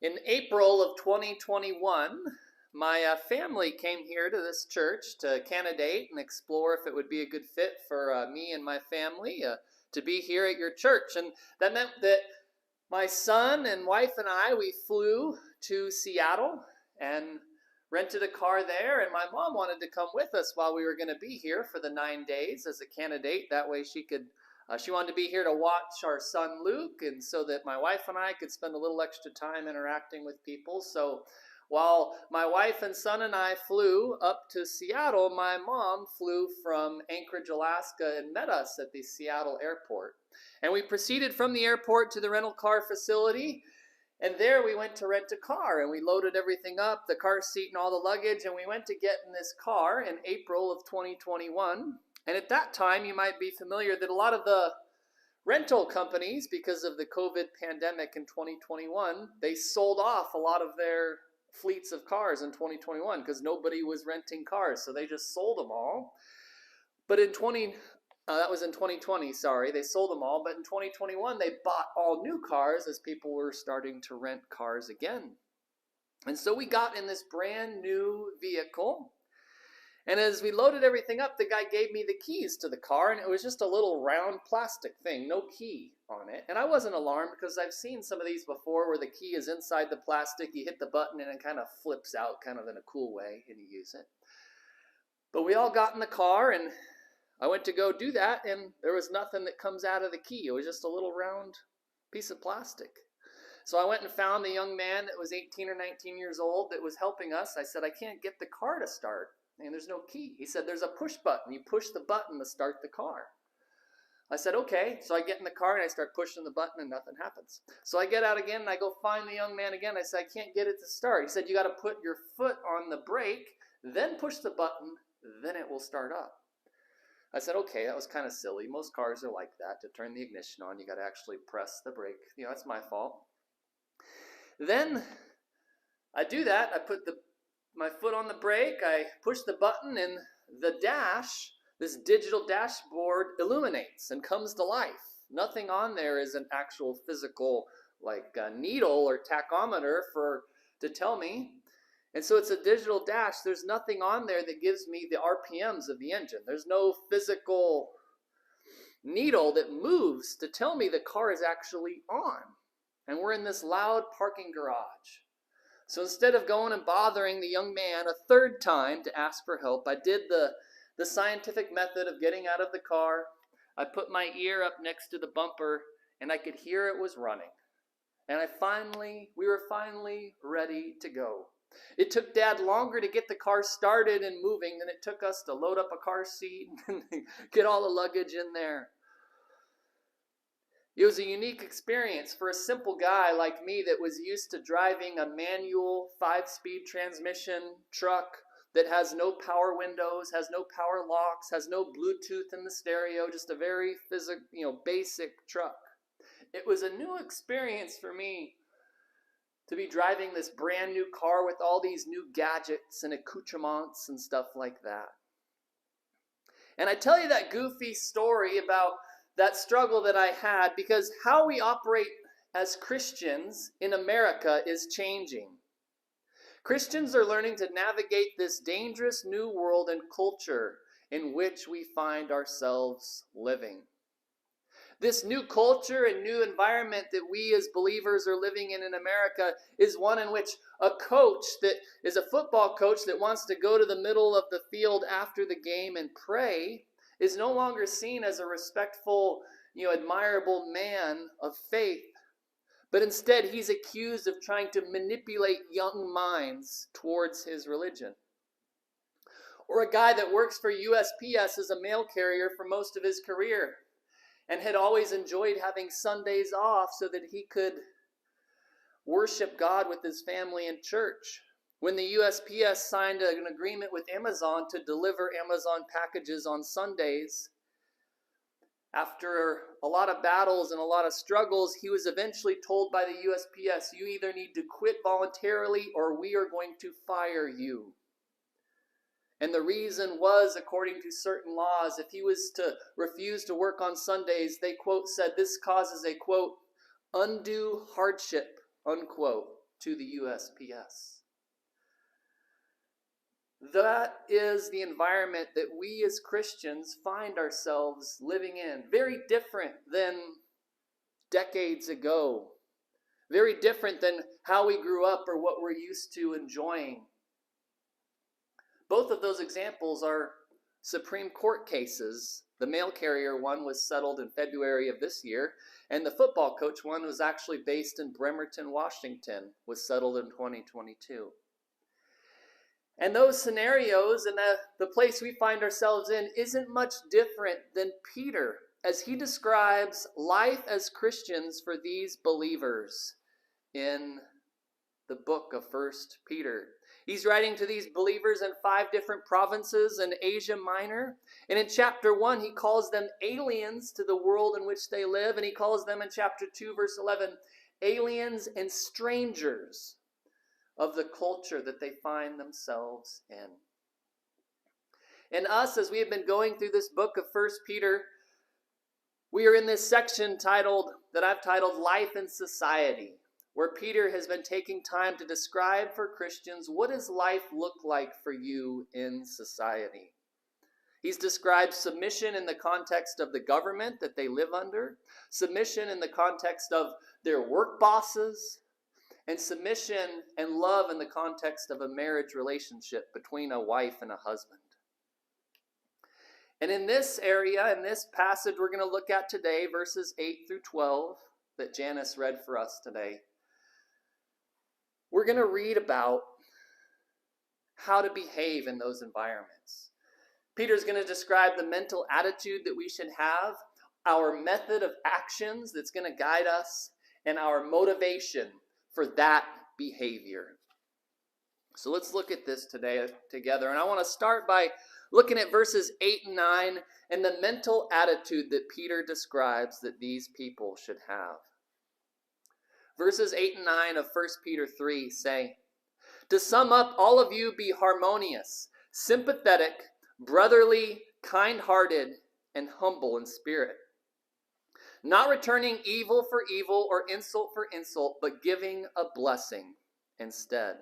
In April of 2021, my family came here to this church to candidate and explore if it would be a good fit for me and my family to be here at your church. And that meant that my son and wife and we flew to Seattle and rented a car there. And my mom wanted to come with us while we were going to be here for the 9 days as a candidate. That way she wanted to be here to watch our son Luke, and so that my wife and I could spend a little extra time interacting with people. So while my wife and son and I flew up to Seattle, my mom flew from Anchorage, Alaska, and met us at the Seattle airport. And we proceeded from the airport to the rental car facility, and there we went to rent a car, and we loaded everything up, the car seat and all the luggage, and we went to get in this car in April of 2021. And at that time, you might be familiar that a lot of the rental companies, because of the COVID pandemic in 2021, they sold off a lot of their fleets of cars in 2021 because nobody was renting cars. So they just sold them all. But that was in 2020, sorry. They sold them all. But in 2021, they bought all new cars as people were starting to rent cars again. And so we got in this brand new vehicle. And as we loaded everything up, the guy gave me the keys to the car, and it was just a little round plastic thing, no key on it. And I wasn't alarmed because I've seen some of these before where the key is inside the plastic, you hit the button, and it kind of flips out kind of in a cool way, and you use it. But we all got in the car, and I went to go do that, and there was nothing that comes out of the key. It was just a little round piece of plastic. So I went and found the young man that was 18 or 19 years old that was helping us. I said, I can't get the car to start. And there's no key. He said, there's a push button. You push the button to start the car. I said, okay. So I get in the car and I start pushing the button and nothing happens. So I get out again and I go find the young man again. I said, I can't get it to start. He said, you got to put your foot on the brake, then push the button, then it will start up. I said, okay, that was kind of silly. Most cars are like that. To turn the ignition on, you got to actually press the brake. That's my fault. Then I do that. I put my foot on the brake, I push the button, and the dash, this digital dashboard, illuminates and comes to life. Nothing on there is an actual physical, like a needle or tachometer to tell me. And so it's a digital dash. There's nothing on there that gives me the RPMs of the engine. There's no physical needle that moves to tell me the car is actually on. And we're in this loud parking garage. So instead of going and bothering the young man a third time to ask for help, I did the scientific method of getting out of the car. I put my ear up next to the bumper, and I could hear it was running. And we were finally ready to go. It took Dad longer to get the car started and moving than it took us to load up a car seat and get all the luggage in there. It was a unique experience for a simple guy like me that was used to driving a manual 5-speed transmission truck that has no power windows, has no power locks, has no Bluetooth in the stereo, just a very basic truck. It was a new experience for me to be driving this brand new car with all these new gadgets and accoutrements and stuff like that. And I tell you that goofy story about that struggle that I had because how we operate as Christians in America is changing. Christians are learning to navigate this dangerous new world and culture in which we find ourselves living. This new culture and new environment that we as believers are living in America is one in which a coach that is a football coach that wants to go to the middle of the field after the game and pray is no longer seen as a respectful, admirable man of faith, but instead he's accused of trying to manipulate young minds towards his religion. Or a guy that works for USPS as a mail carrier for most of his career and had always enjoyed having Sundays off so that he could worship God with his family in church. When the USPS signed an agreement with Amazon to deliver Amazon packages on Sundays, after a lot of battles and a lot of struggles, he was eventually told by the USPS, you either need to quit voluntarily or we are going to fire you. And the reason was, according to certain laws, if he was to refuse to work on Sundays, they, quote, said this causes a, quote, undue hardship, unquote, to the USPS. That is the environment that we as Christians find ourselves living in. Very different than decades ago. Very different than how we grew up or what we're used to enjoying. Both of those examples are Supreme Court cases. The mail carrier one was settled in February of this year, and the football coach one was actually based in Bremerton, Washington, was settled in 2022. And those scenarios and the place we find ourselves in isn't much different than Peter as he describes life as Christians for these believers in the book of 1 Peter. He's writing to these believers in 5 different provinces in Asia Minor. And in chapter 1, he calls them aliens to the world in which they live. And he calls them in chapter 2, verse 11, aliens and strangers of the culture that they find themselves in. And us, as we have been going through this book of 1 Peter, we are in this section that I've titled Life in Society, where Peter has been taking time to describe for Christians, what does life look like for you in society? He's described submission in the context of the government that they live under, submission in the context of their work bosses, and submission and love in the context of a marriage relationship between a wife and a husband. And in this area, in this passage we're going to look at today, verses 8 through 12, that Janice read for us today, we're going to read about how to behave in those environments. Peter's going to describe the mental attitude that we should have, our method of actions that's going to guide us, and our motivation for that behavior. So let's look at this today together. And I want to start by looking at verses 8 and 9 and the mental attitude that Peter describes that these people should have. Verses 8 and 9 of 1 Peter 3 say, "To sum up, all of you be harmonious, sympathetic, brotherly, kind-hearted, and humble in spirit, not returning evil for evil or insult for insult, but giving a blessing instead."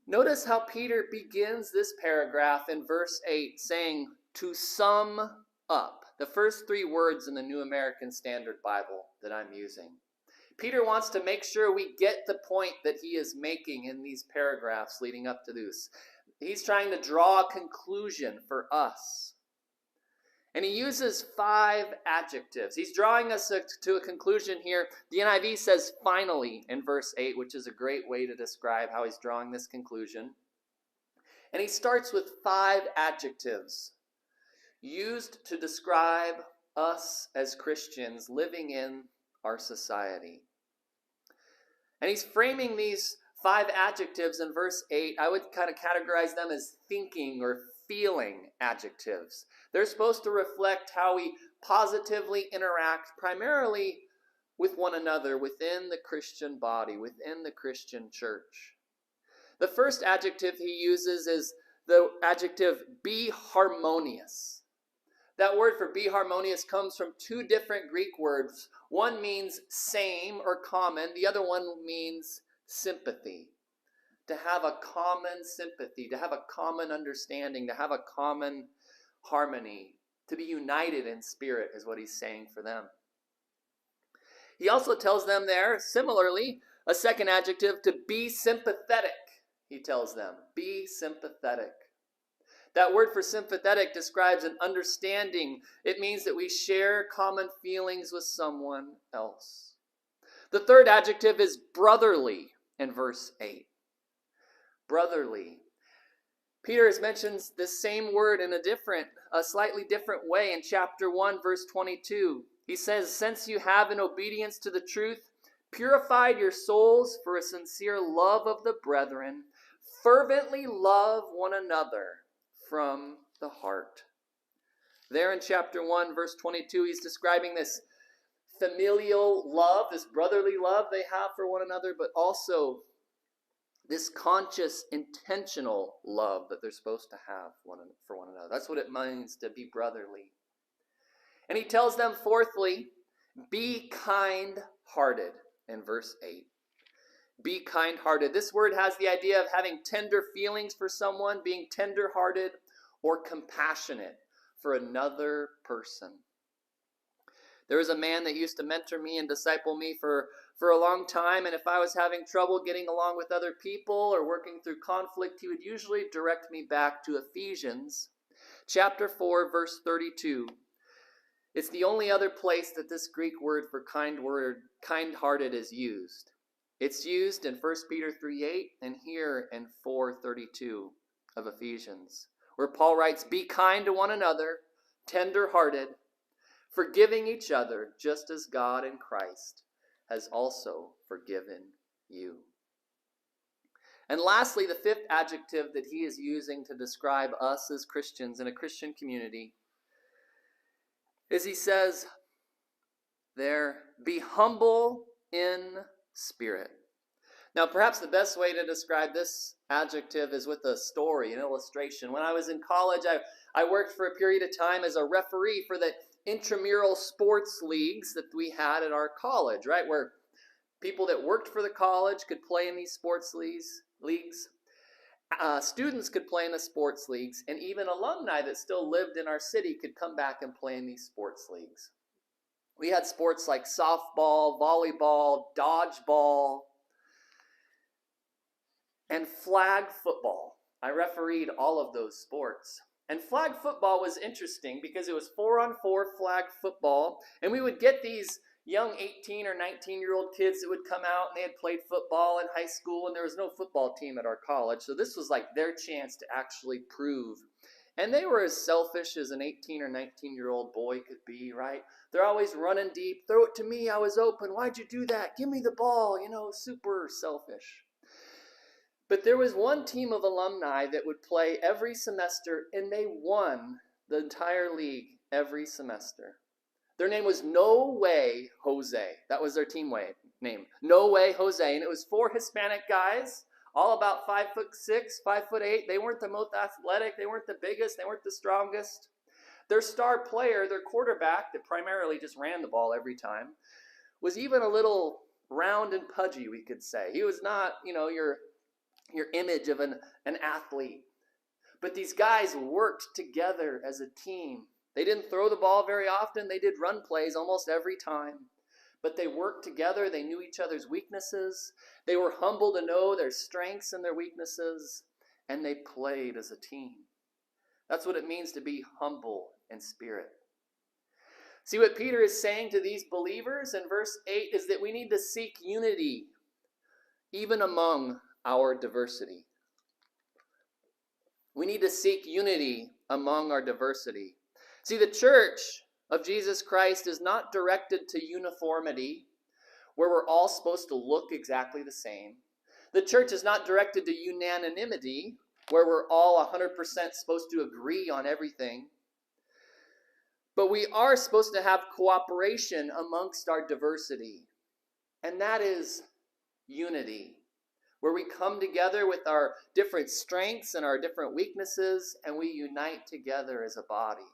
Notice how Peter begins this paragraph in verse 8 saying, "to sum up." The first 3 words in the New American Standard Bible that I'm using. Peter wants to make sure we get the point that he is making in these paragraphs leading up to this. He's trying to draw a conclusion for us. And he uses 5 adjectives. He's drawing us to a conclusion here. The NIV says finally in verse 8, which is a great way to describe how he's drawing this conclusion. And he starts with 5 adjectives used to describe us as Christians living in our society. And he's framing these 5 adjectives in verse 8. I would kind of categorize them as thinking or feeling adjectives. They're supposed to reflect how we positively interact primarily with one another within the Christian body, within the Christian church. The first adjective he uses is the adjective be harmonious. That word for be harmonious comes from 2 different Greek words. One means same or common. The other one means sympathy. To have a common sympathy, to have a common understanding, to have a common harmony, to be united in spirit is what he's saying for them. He also tells them there, similarly, a second adjective, to be sympathetic. He tells them, be sympathetic. That word for sympathetic describes an understanding. It means that we share common feelings with someone else. The third adjective is brotherly in verse 8. Brotherly. Peter has mentioned the same word in a slightly different way in chapter 1, verse 22. He says, "Since you have in obedience to the truth purified your souls for a sincere love of the brethren, fervently love one another from the heart." There in chapter 1, verse 22, he's describing this familial love, this brotherly love they have for one another, but also this conscious, intentional love that they're supposed to have for one another. That's what it means to be brotherly. And he tells them, fourthly, be kind-hearted in verse 8. Be kind-hearted. This word has the idea of having tender feelings for someone, being tender-hearted or compassionate for another person. There was a man that used to mentor me and disciple me for a long time, and if I was having trouble getting along with other people or working through conflict, he would usually direct me back to Ephesians chapter 4, verse 32. It's the only other place that this Greek word for kind-hearted is used. It's used in 1 Peter 3:8 and here in 4:32 of Ephesians, where Paul writes, "Be kind to one another, tender-hearted, forgiving each other, just as God in Christ has also forgiven you." And lastly, the fifth adjective that he is using to describe us as Christians in a Christian community is he says there, "Be humble in spirit." Now, perhaps the best way to describe this adjective is with a story, an illustration. When I was in college, I worked for a period of time as a referee for the intramural sports leagues that we had at our college, right? Where people that worked for the college could play in these sports leagues. Students could play in the sports leagues, and even alumni that still lived in our city could come back and play in these sports leagues. We had sports like softball, volleyball, dodgeball, and flag football. I refereed all of those sports. And flag football was interesting because it was 4-on-4 flag football, and we would get these young 18 or 19-year-old kids that would come out, and they had played football in high school, and there was no football team at our college, so this was like their chance to actually prove. And they were as selfish as an 18 or 19-year-old boy could be, right? They're always running deep. "Throw it to me, I was open. Why'd you do that? Give me the ball." Super selfish. But there was one team of alumni that would play every semester, and they won the entire league every semester. Their name was No Way Jose. That was their team name. No Way Jose. And it was 4 Hispanic guys, all about 5'6", 5'8". They weren't the most athletic. They weren't the biggest. They weren't the strongest. Their star player, their quarterback that primarily just ran the ball every time, was even a little round and pudgy, we could say. He was not, your image of an athlete. But these guys worked together as a team. They didn't throw the ball very often. They did run plays almost every time. But they worked together. They knew each other's weaknesses. They were humble to know their strengths and their weaknesses. And they played as a team. That's what it means to be humble in spirit. See, what Peter is saying to these believers in verse 8 is that we need to seek unity, even among our diversity. We need to seek unity among our diversity. See, the church of Jesus Christ is not directed to uniformity, where we're all supposed to look exactly the same. The church is not directed to unanimity, where we're all 100% supposed to agree on everything. But we are supposed to have cooperation amongst our diversity. And that is unity, where we come together with our different strengths and our different weaknesses, and we unite together as a body.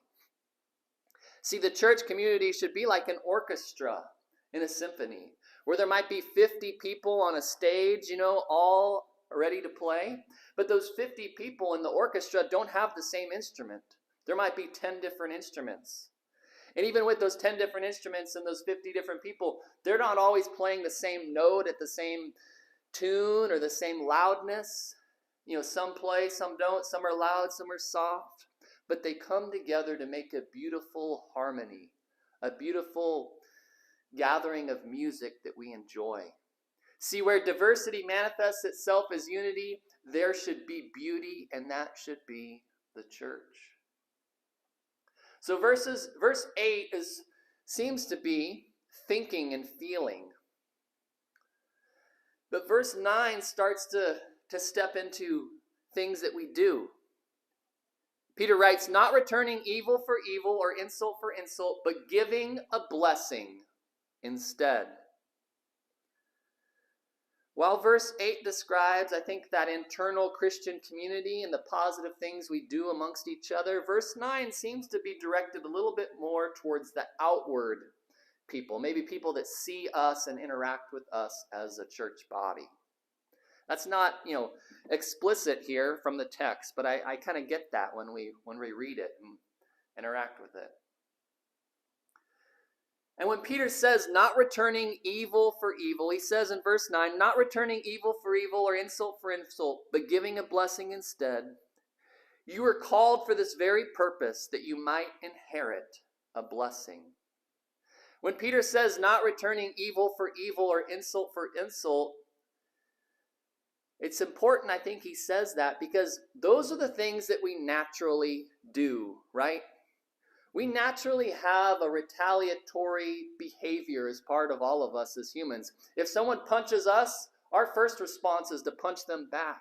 See, the church community should be like an orchestra in a symphony, where there might be 50 people on a stage, all ready to play. But those 50 people in the orchestra don't have the same instrument. There might be 10 different instruments. And even with those 10 different instruments and those 50 different people, they're not always playing the same note at the same tune or the same loudness. Some play, some don't, some are loud, some are soft. But they come together to make a beautiful harmony, a beautiful gathering of music that we enjoy. See, where diversity manifests itself as unity, there should be beauty, and that should be the church. So verse 8 seems to be thinking and feeling. But verse 9 starts to step into things that we do. Peter writes, "Not returning evil for evil or insult for insult, but giving a blessing instead." While verse 8 describes, I think, that internal Christian community and the positive things we do amongst each other, verse 9 seems to be directed a little bit more towards the outward people, maybe people that see us and interact with us as a church body. That's not, explicit here from the text, but I kind of get that when we read it and interact with it. And when Peter says not returning evil for evil, he says in verse 9, not returning evil for evil or insult for insult, but giving a blessing instead. You were called for this very purpose, that you might inherit a blessing. When Peter says not returning evil for evil or insult for insult, it's important, I think he says that, because those are the things that we naturally do, right? We naturally have a retaliatory behavior as part of all of us as humans. If someone punches us, our first response is to punch them back.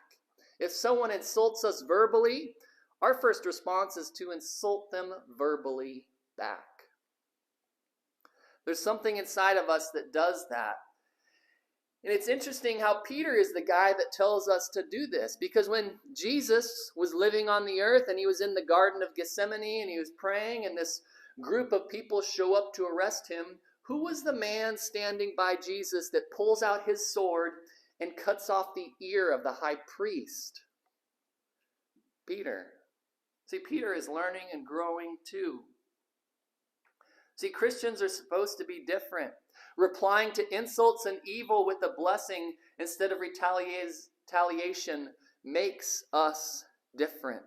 If someone insults us verbally, our first response is to insult them verbally back. There's something inside of us that does that. And it's interesting how Peter is the guy that tells us to do this, because when Jesus was living on the earth and he was in the Garden of Gethsemane and he was praying and this group of people show up to arrest him, who was the man standing by Jesus that pulls out his sword and cuts off the ear of the high priest? Peter. See, Peter is learning and growing too. See, Christians are supposed to be different. Replying to insults and evil with a blessing instead of retaliation makes us different.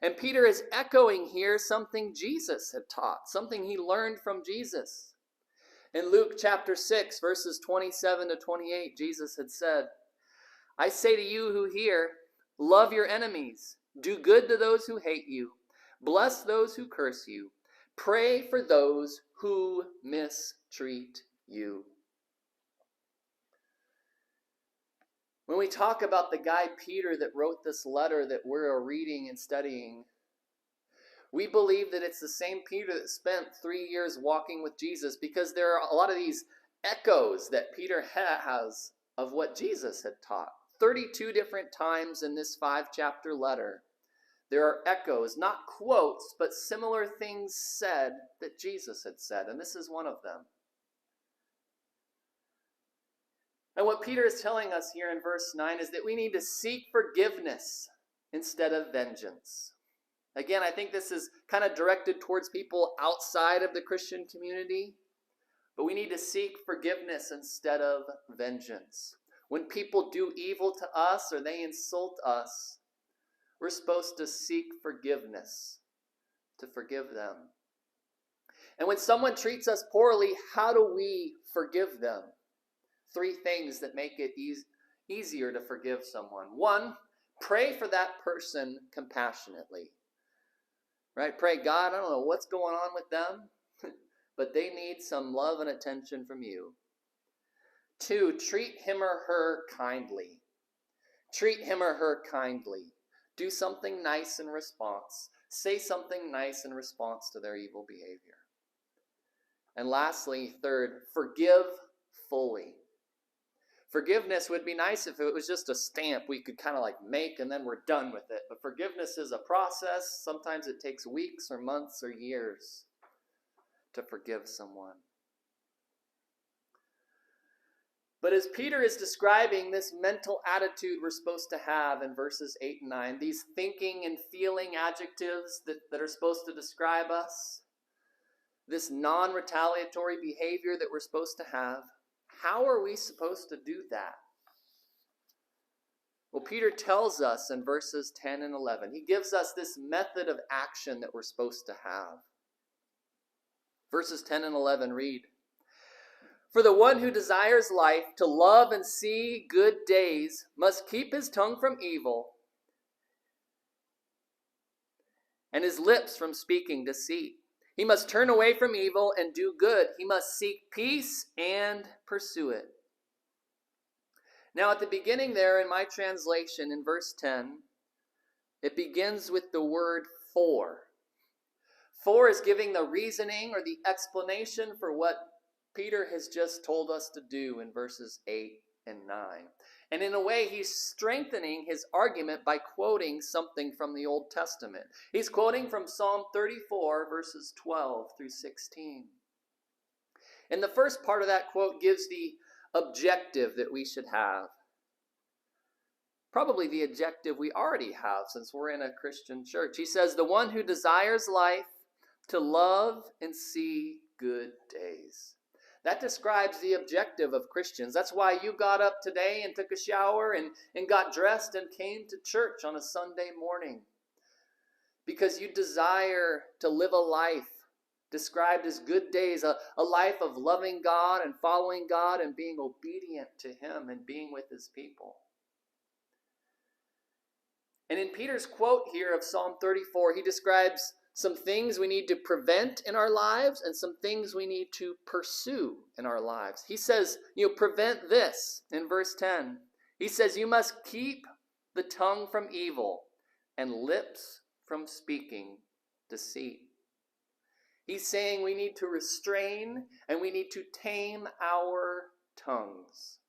And Peter is echoing here something Jesus had taught, something he learned from Jesus. In Luke chapter 6, verses 27 to 28, Jesus had said, I say to you who hear, love your enemies, do good to those who hate you, bless those who curse you, pray for those who mistreat you. When we talk about the guy Peter that wrote this letter that we're reading and studying, we believe that it's the same Peter that spent 3 years walking with Jesus, because there are a lot of these echoes that Peter has of what Jesus had taught. 32 different times in this 5-chapter letter, there are echoes, not quotes, but similar things said that Jesus had said, and this is one of them. And what Peter is telling us here in verse 9 is that we need to seek forgiveness instead of vengeance. Again, I think this is kind of directed towards people outside of the Christian community, but we need to seek forgiveness instead of vengeance. When people do evil to us or they insult us, we're supposed to seek forgiveness, to forgive them. And when someone treats us poorly, how do we forgive them? 3 things that make it easier to forgive someone. 1, pray for that person compassionately. Right? Pray, God, I don't know what's going on with them, but they need some love and attention from you. 2, treat him or her kindly. Treat him or her kindly. Do something nice in response. Say something nice in response to their evil behavior. And lastly, 3rd, forgive fully. Forgiveness would be nice if it was just a stamp we could kind of like make and then we're done with it. But forgiveness is a process. Sometimes it takes weeks or months or years to forgive someone. But as Peter is describing this mental attitude we're supposed to have in verses 8 and 9, these thinking and feeling adjectives that are supposed to describe us, this non-retaliatory behavior that we're supposed to have, how are we supposed to do that? Well, Peter tells us in verses 10 and 11. He gives us this method of action that we're supposed to have. Verses 10 and 11 read, For the one who desires life, to love and see good days, must keep his tongue from evil and his lips from speaking deceit. He must turn away from evil and do good. He must seek peace and pursue it. Now at the beginning there in my translation in verse 10, it begins with the word for. For is giving the reasoning or the explanation for what Peter has just told us to do in verses 8 and 9. And in a way, he's strengthening his argument by quoting something from the Old Testament. He's quoting from Psalm 34, verses 12 through 16. And the first part of that quote gives the objective that we should have. probably the objective we already have since we're in a Christian church. He says, the one who desires life to love and see good days. That describes the objective of Christians. That's why you got up today and took a shower and got dressed and came to church on a Sunday morning. Because you desire to live a life described as good days, a life of loving God and following God and being obedient to Him and being with His people. And in Peter's quote here of Psalm 34, he describes some things we need to prevent in our lives and some things we need to pursue in our lives. He says, prevent this in verse 10. He says, you must keep the tongue from evil and lips from speaking deceit. He's saying we need to restrain and we need to tame our tongues.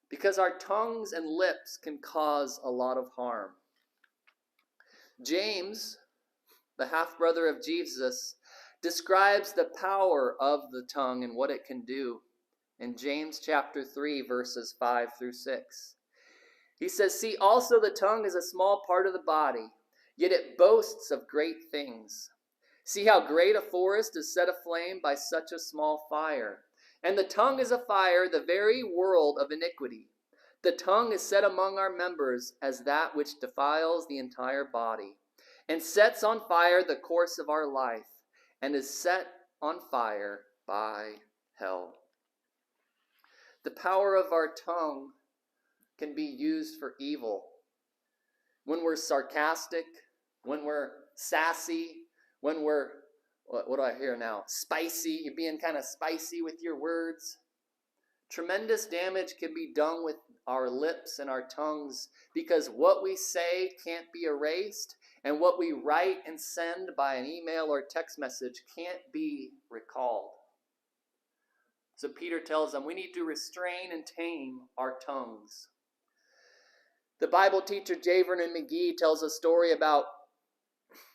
Because our tongues and lips can cause a lot of harm. James, the half-brother of Jesus, describes the power of the tongue and what it can do in James chapter 3, verses 5 through 6. He says, see, also the tongue is a small part of the body, yet it boasts of great things. See how great a forest is set aflame by such a small fire. And the tongue is a fire, the very world of iniquity. The tongue is set among our members as that which defiles the entire body, and sets on fire the course of our life, and is set on fire by hell. The power of our tongue can be used for evil. When we're sarcastic, when we're sassy, when we're, what do I hear now? Spicy. You're being kind of spicy with your words. Tremendous damage can be done with our lips and our tongues because what we say can't be erased, and what we write and send by an email or text message can't be recalled. So Peter tells them we need to restrain and tame our tongues. The Bible teacher J. Vernon McGee tells a story about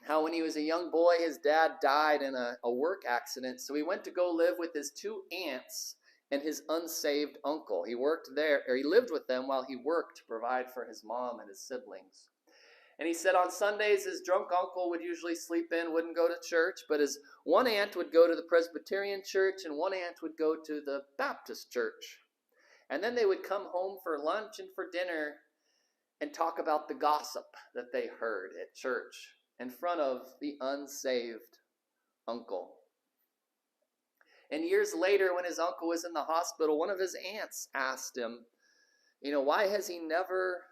how when he was a young boy, his dad died in a work accident. So he went to go live with his two aunts and his unsaved uncle. He lived with them while he worked to provide for his mom and his siblings. And he said on Sundays, his drunk uncle would usually sleep in, wouldn't go to church, but his one aunt would go to the Presbyterian church and one aunt would go to the Baptist church. And then they would come home for lunch and for dinner and talk about the gossip that they heard at church in front of the unsaved uncle. And years later, when his uncle was in the hospital, one of his aunts asked him, why has he never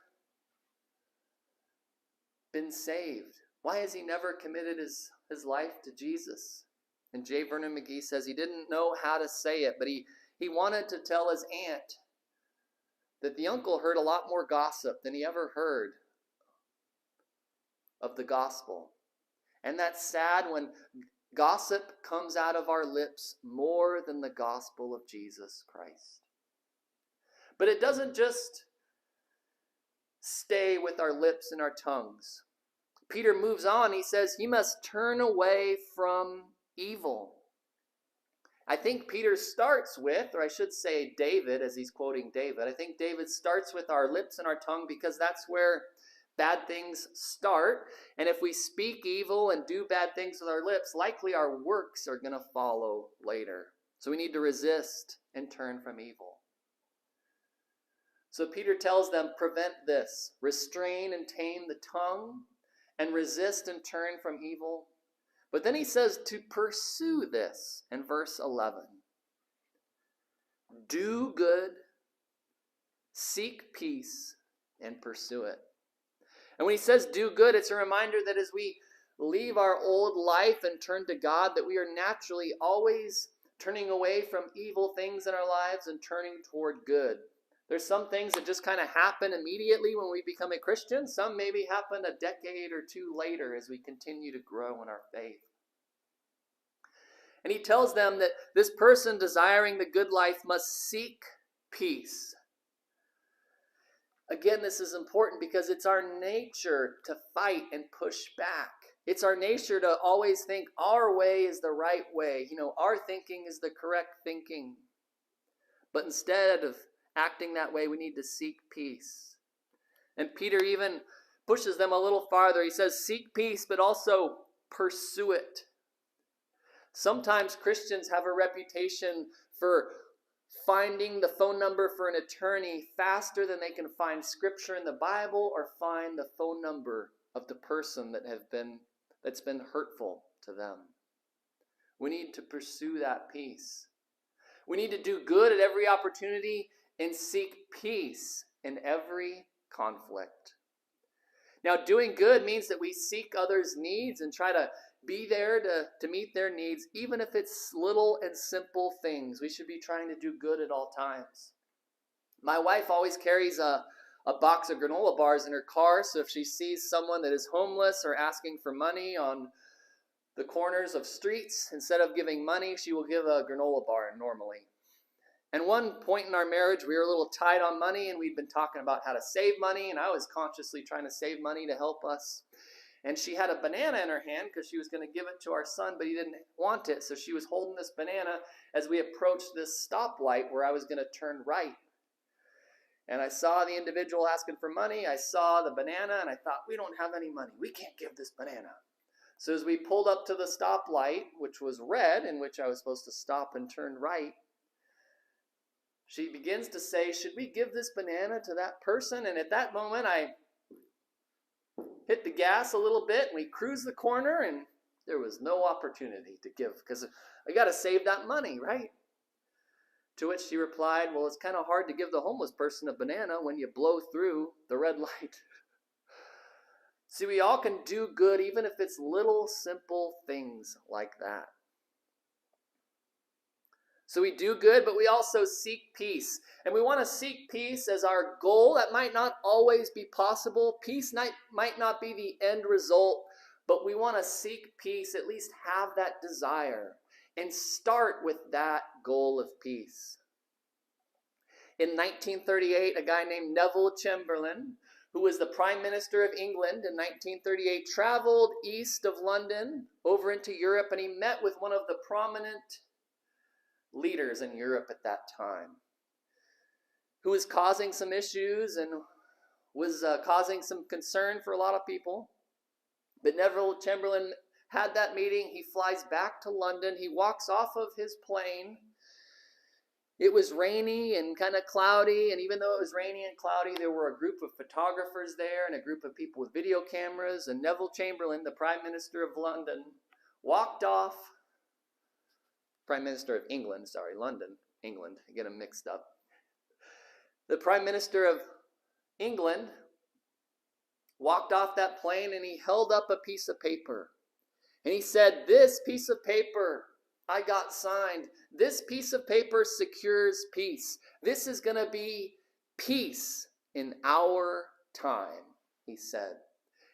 been saved? Why has he never committed his life to Jesus? And J. Vernon McGee says he didn't know how to say it, but he wanted to tell his aunt that the uncle heard a lot more gossip than he ever heard of the gospel. And that's sad when gossip comes out of our lips more than the gospel of Jesus Christ. But it doesn't just stay with our lips and our tongues. Peter moves on. He says he must turn away from evil. I think Peter starts with, or I should say David, as he's quoting David. I think David starts with our lips and our tongue because that's where bad things start. And if we speak evil and do bad things with our lips, likely our works are going to follow later. So we need to resist and turn from evil. So Peter tells them, prevent this. Restrain and tame the tongue and resist and turn from evil. But then he says to pursue this in verse 11. Do good, seek peace, and pursue it. And when he says do good, it's a reminder that as we leave our old life and turn to God, that we are naturally always turning away from evil things in our lives and turning toward good. There's some things that just kind of happen immediately when we become a Christian. Some maybe happen a decade or two later as we continue to grow in our faith. And he tells them that this person desiring the good life must seek peace. Again, this is important because it's our nature to fight and push back. It's our nature to always think our way is the right way. Our thinking is the correct thinking. But instead of acting that way, we need to seek peace. And Peter even pushes them a little farther. He says, seek peace, but also pursue it. Sometimes Christians have a reputation for finding the phone number for an attorney faster than they can find scripture in the Bible or find the phone number of the person that's been hurtful to them. We need to pursue that peace. We need to do good at every opportunity and seek peace in every conflict. Now, doing good means that we seek others' needs and try to be there to meet their needs, even if it's little and simple things. We should be trying to do good at all times. My wife always carries a box of granola bars in her car, so if she sees someone that is homeless or asking for money on the corners of streets, instead of giving money, she will give a granola bar normally. And one point in our marriage, we were a little tight on money, and we'd been talking about how to save money, and I was consciously trying to save money to help us. And she had a banana in her hand because she was going to give it to our son, but he didn't want it, so she was holding this banana as we approached this stoplight where I was going to turn right. And I saw the individual asking for money, I saw the banana, and I thought, we don't have any money. We can't give this banana. So as we pulled up to the stoplight, which was red, in which I was supposed to stop and turn right, she begins to say, should we give this banana to that person? And at that moment, I hit the gas a little bit, and we cruised the corner, and there was no opportunity to give, because I got to save that money, right? To which she replied, well, it's kind of hard to give the homeless person a banana when you blow through the red light. See, we all can do good, even if it's little, simple things like that. So we do good, but we also seek peace. And we want to seek peace as our goal. That might not always be possible. Peace might not be the end result, but we want to seek peace, at least have that desire, and start with that goal of peace. In 1938, a guy named Neville Chamberlain, who was the Prime Minister of England in 1938, traveled east of London over into Europe, and he met with one of the prominent leaders in Europe at that time, who was causing some issues and was causing some concern for a lot of people. But Neville Chamberlain had that meeting. He flies back to London. He walks off of his plane. It was rainy and kind of cloudy, and even though it was rainy and cloudy, there were a group of photographers there and a group of people with video cameras, and Neville Chamberlain, the Prime Minister of London, walked off. Prime Minister of England, London, England, I get them mixed up. The Prime Minister of England walked off that plane, and he held up a piece of paper. And he said, this piece of paper I got signed. This piece of paper secures peace. This is going to be peace in our time, he said.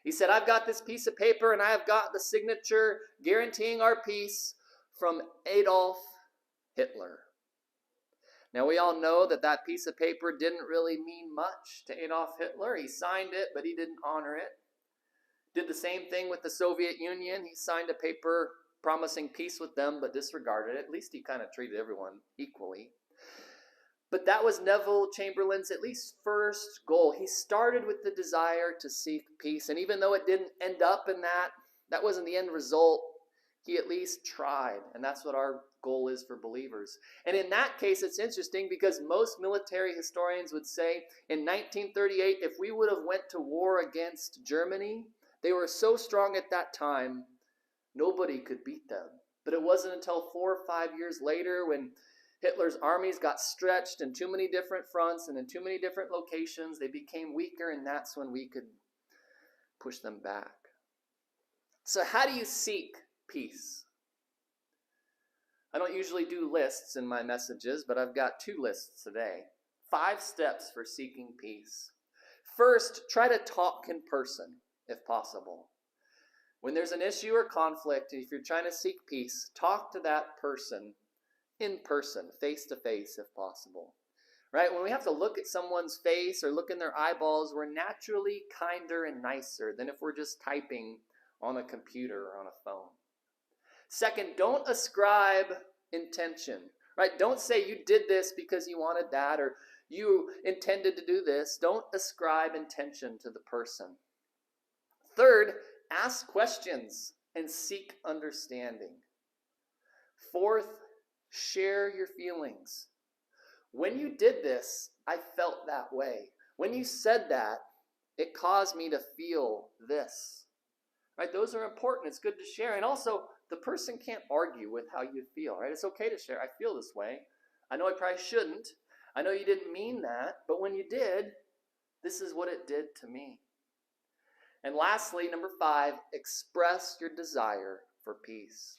He said, I've got this piece of paper, and I have got the signature guaranteeing our peace from Adolf Hitler. Now, we all know that that piece of paper didn't really mean much to Adolf Hitler. He signed it, but he didn't honor it. Did the same thing with the Soviet Union. He signed a paper promising peace with them, but disregarded it. At least he kind of treated everyone equally. But that was Neville Chamberlain's at least first goal. He started with the desire to seek peace. And even though it didn't end up in that wasn't the end result, he at least tried. And that's what our goal is for believers. And in that case, it's interesting because most military historians would say in 1938, if we would have went to war against Germany, they were so strong at that time, nobody could beat them. But it wasn't until 4 or 5 years later, when Hitler's armies got stretched in too many different fronts and in too many different locations, they became weaker, and that's when we could push them back. So how do you seek peace? I don't usually do lists in my messages, but I've got 2 lists today. 5 steps for seeking peace. First, try to talk in person, if possible. When there's an issue or conflict, if you're trying to seek peace, talk to that person in person, face to face, if possible. Right? When we have to look at someone's face or look in their eyeballs, we're naturally kinder and nicer than if we're just typing on a computer or on a phone. Second, don't ascribe intention. Right? Don't say you did this because you wanted that, or you intended to do this, don't ascribe intention to the person. Third, ask questions and seek understanding. Fourth, share your feelings. When you did this, I felt that way. When you said that, it caused me to feel this. Right? Those are important. It's good to share. And also, the person can't argue with how you feel. Right? It's okay to share. I feel this way. I know I probably shouldn't. I know you didn't mean that. But when you did, this is what it did to me. And lastly, number 5, express your desire for peace.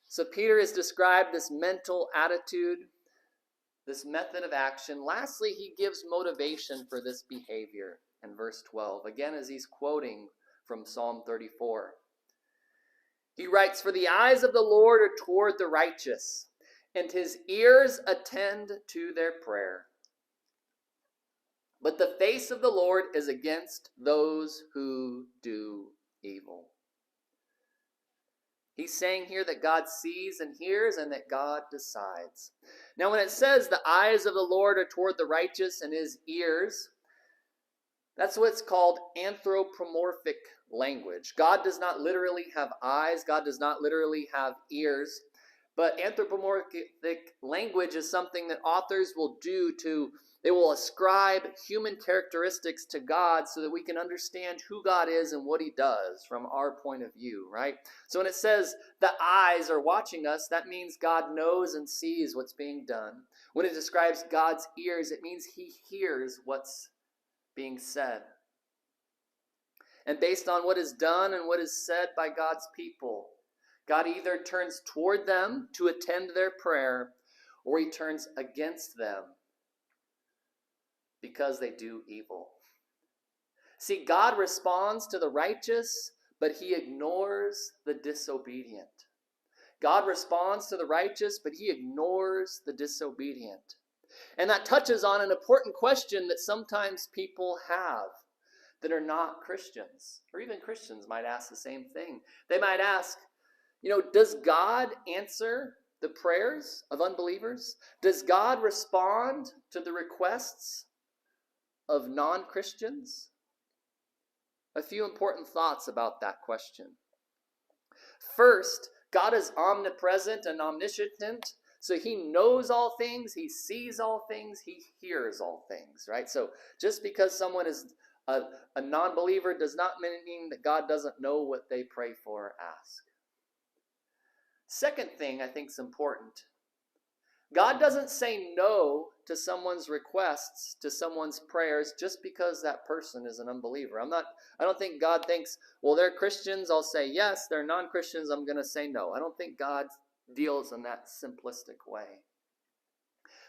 So Peter has described this mental attitude, this method of action. Lastly, he gives motivation for this behavior in verse 12. Again, as he's quoting from Psalm 34. He writes, "For the eyes of the Lord are toward the righteous, and his ears attend to their prayer. But the face of the Lord is against those who do evil." He's saying here that God sees and hears and that God decides. Now, when it says the eyes of the Lord are toward the righteous and his ears, that's what's called anthropomorphic language. God does not literally have eyes. God does not literally have ears. But anthropomorphic language is something that authors will do they will ascribe human characteristics to God so that we can understand who God is and what he does from our point of view, right? So when it says the eyes are watching us, that means God knows and sees what's being done. When it describes God's ears, it means he hears what's being said. And based on what is done and what is said by God's people, God either turns toward them to attend their prayer, or he turns against them because they do evil. See, God responds to the righteous, but he ignores the disobedient. God responds to the righteous, but he ignores the disobedient. And that touches on an important question that sometimes people have that are not Christians, or even Christians might ask the same thing. They might ask, does God answer the prayers of unbelievers? Does God respond to the requests of non-Christians? A few important thoughts about that question. First, God is omnipresent and omniscient, so he knows all things, he sees all things, he hears all things, right? So just because someone is a non-believer does not mean that God doesn't know what they pray for or ask. Second thing I think is important. God doesn't say no to someone's requests, to someone's prayers, just because that person is an unbeliever. I don't think God thinks, well, they're Christians, I'll say yes. They're non-Christians, I'm going to say no. I don't think God deals in that simplistic way.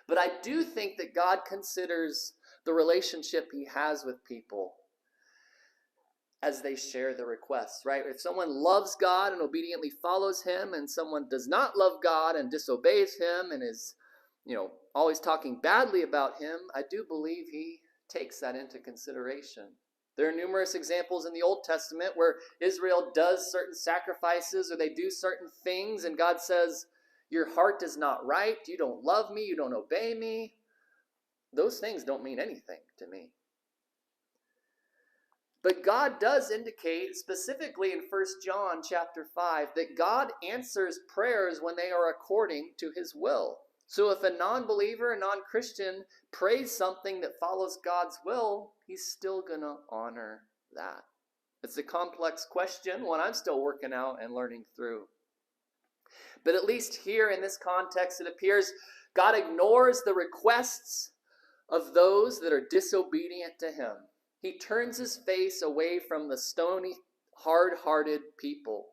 But I do think that God considers the relationship he has with people as they share the requests, right? If someone loves God and obediently follows him, and someone does not love God and disobeys him and is, always talking badly about him, I do believe he takes that into consideration. There are numerous examples in the Old Testament where Israel does certain sacrifices or they do certain things, and God says, your heart is not right, you don't love me, you don't obey me. Those things don't mean anything to me. But God does indicate specifically in 1 John chapter 5 that God answers prayers when they are according to his will. So if a non-believer, a non-Christian prays something that follows God's will, he's still going to honor that. It's a complex question, one I'm still working out and learning through. But at least here in this context, it appears God ignores the requests of those that are disobedient to him. He turns his face away from the stony, hard-hearted people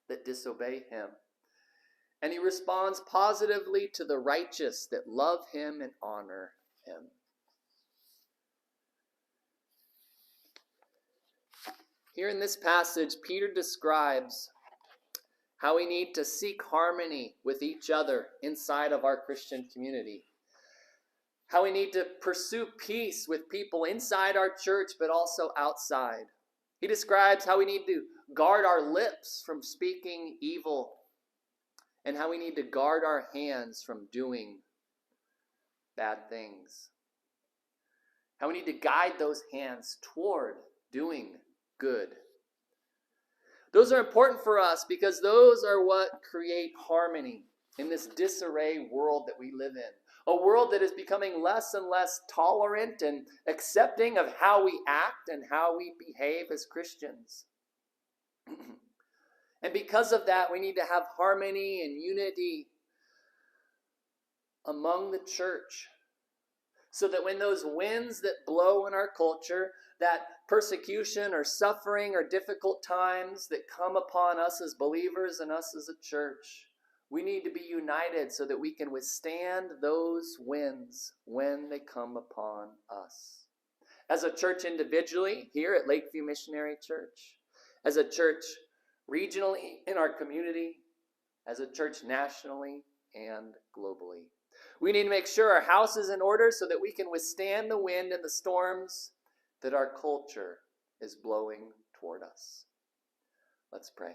that disobey him. And he responds positively to the righteous that love him and honor him. Here in this passage, Peter describes how we need to seek harmony with each other inside of our Christian community. How we need to pursue peace with people inside our church, but also outside. He describes how we need to guard our lips from speaking evil and how we need to guard our hands from doing bad things. How we need to guide those hands toward doing good. Those are important for us because those are what create harmony in this disarray world that we live in. A world that is becoming less and less tolerant and accepting of how we act and how we behave as Christians. And because of that, we need to have harmony and unity among the church, so that when those winds that blow in our culture, that persecution or suffering or difficult times that come upon us as believers and us as a church, we need to be united so that we can withstand those winds when they come upon us. As a church individually here at Lakeview Missionary Church, as a church regionally in our community, as a church nationally and globally. We need to make sure our house is in order so that we can withstand the wind and the storms that our culture is blowing toward us. Let's pray.